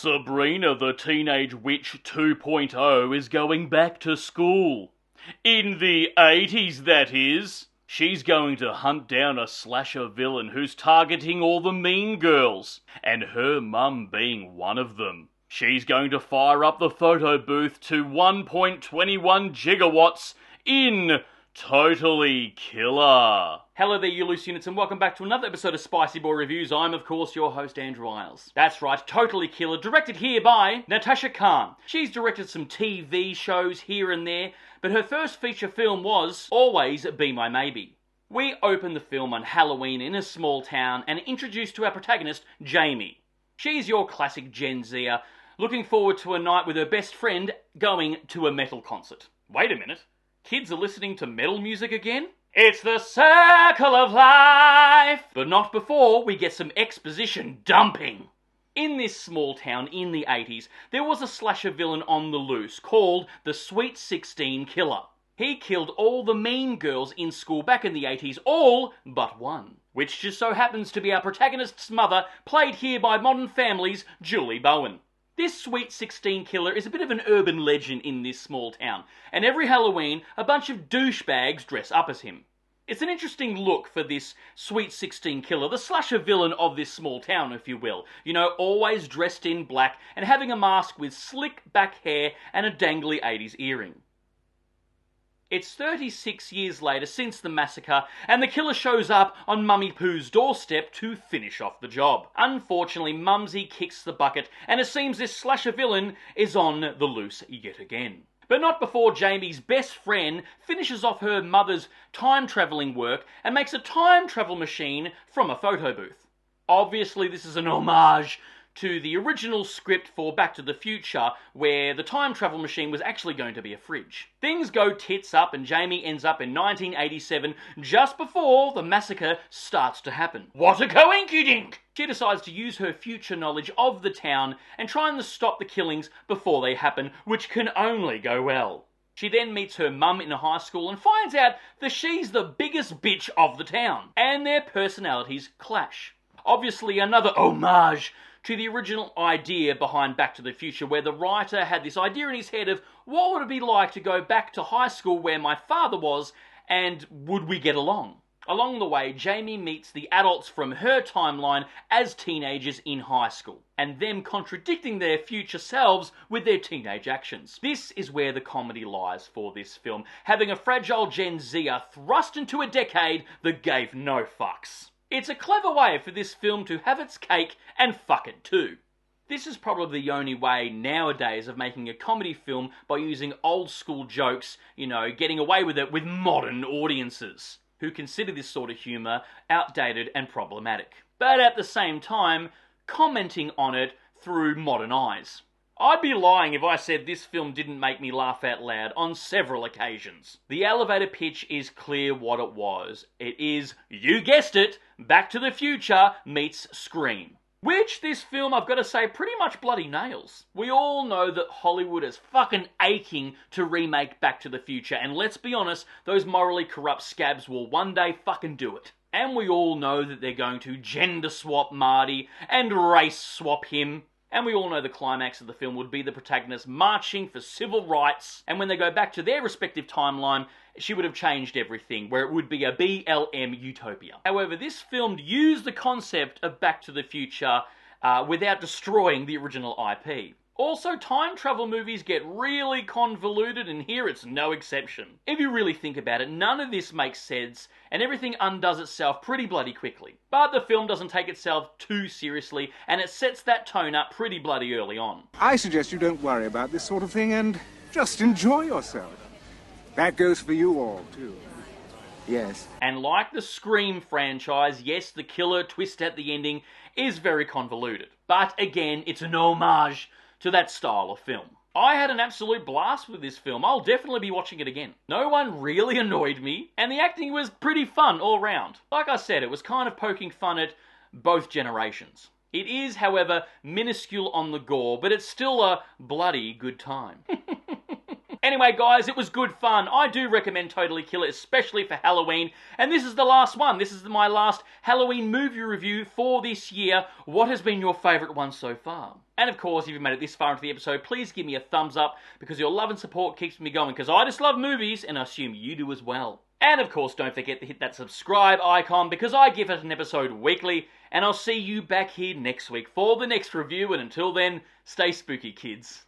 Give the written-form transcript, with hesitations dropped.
Sabrina the Teenage Witch 2.0 is going back to school. In the 80s, that is. She's going to hunt down a slasher villain who's targeting all the mean girls, and her mum being one of them. She's going to fire up the photo booth to 1.21 gigawatts in Totally Killer. Hello there, you loose units, and welcome back to another episode of Spicy Boy Reviews. I'm, of course, your host, Andrew Iles. That's right, Totally Killer, directed here by Natasha Khan. She's directed some TV shows here and there, but her first feature film was Always Be My Maybe. We open the film on Halloween in a small town and introduce to our protagonist, Jamie. She's your classic Gen Zer, looking forward to a night with her best friend going to a metal concert. Wait a minute. Kids are listening to metal music again? It's the circle of life! But not before we get some exposition dumping. In this small town in the 80s, there was a slasher villain on the loose called the Sweet 16 Killer. He killed all the mean girls in school back in the 80s, all but one, which just so happens to be our protagonist's mother, played here by Modern Family's Julie Bowen. This Sweet 16 Killer is a bit of an urban legend in this small town, and every Halloween, a bunch of douchebags dress up as him. It's an interesting look for this Sweet 16 Killer, the slasher villain of this small town, if you will. You know, always dressed in black and having a mask with slick back hair and a dangly 80s earring. It's 36 years later since the massacre, and the killer shows up on Mummy Poo's doorstep to finish off the job. Unfortunately, Mumsy kicks the bucket, and it seems this slasher villain is on the loose yet again. But not before Jamie's best friend finishes off her mother's time-travelling work and makes a time travel machine from a photo booth. Obviously, this is an homage to the original script for Back to the Future, where the time travel machine was actually going to be a fridge. Things go tits up and Jamie ends up in 1987, just before the massacre starts to happen. What a coinkydink! She decides to use her future knowledge of the town and trying to stop the killings before they happen, which can only go well. She then meets her mum in high school and finds out that she's the biggest bitch of the town, and their personalities clash. Obviously another homage to the original idea behind Back to the Future, where the writer had this idea in his head of what would it be like to go back to high school where my father was, and would we get along? Along the way, Jamie meets the adults from her timeline as teenagers in high school, and them contradicting their future selves with their teenage actions. This is where the comedy lies for this film, having a fragile Gen Zer thrust into a decade that gave no fucks. It's a clever way for this film to have its cake and fuck it too. This is probably the only way nowadays of making a comedy film by using old school jokes, you know, getting away with it with modern audiences, who consider this sort of humour outdated and problematic. But at the same time, commenting on it through modern eyes. I'd be lying if I said this film didn't make me laugh out loud on several occasions. The elevator pitch is clear what it was. It is, you guessed it, Back to the Future meets Scream. Which this film, I've got to say, pretty much bloody nails. We all know that Hollywood is fucking aching to remake Back to the Future, and let's be honest, those morally corrupt scabs will one day fucking do it. And we all know that they're going to gender swap Marty and race swap him. And we all know the climax of the film would be the protagonist marching for civil rights, and when they go back to their respective timeline, she would have changed everything, where it would be a BLM utopia. However, this film used the concept of Back to the Future without destroying the original IP. Also, time travel movies get really convoluted, and here it's no exception. If you really think about it, none of this makes sense, and everything undoes itself pretty bloody quickly. But the film doesn't take itself too seriously, and it sets that tone up pretty bloody early on. I suggest you don't worry about this sort of thing and just enjoy yourself. That goes for you all, too. Yes. And like the Scream franchise, yes, the killer twist at the ending is very convoluted. But again, it's an homage to that style of film. I had an absolute blast with this film. I'll definitely be watching it again. No one really annoyed me, and the acting was pretty fun all round. Like I said, it was kind of poking fun at both generations. It is, however, minuscule on the gore, but it's still a bloody good time. Anyway, guys, it was good fun. I do recommend Totally Kill It, especially for Halloween. And this is the last one. This is my last Halloween movie review for this year. What has been your favourite one so far? And of course, if you've made it this far into the episode, please give me a thumbs up, because your love and support keeps me going, because I just love movies, and I assume you do as well. And of course, don't forget to hit that subscribe icon, because I give it an episode weekly, and I'll see you back here next week for the next review, and until then, stay spooky, kids.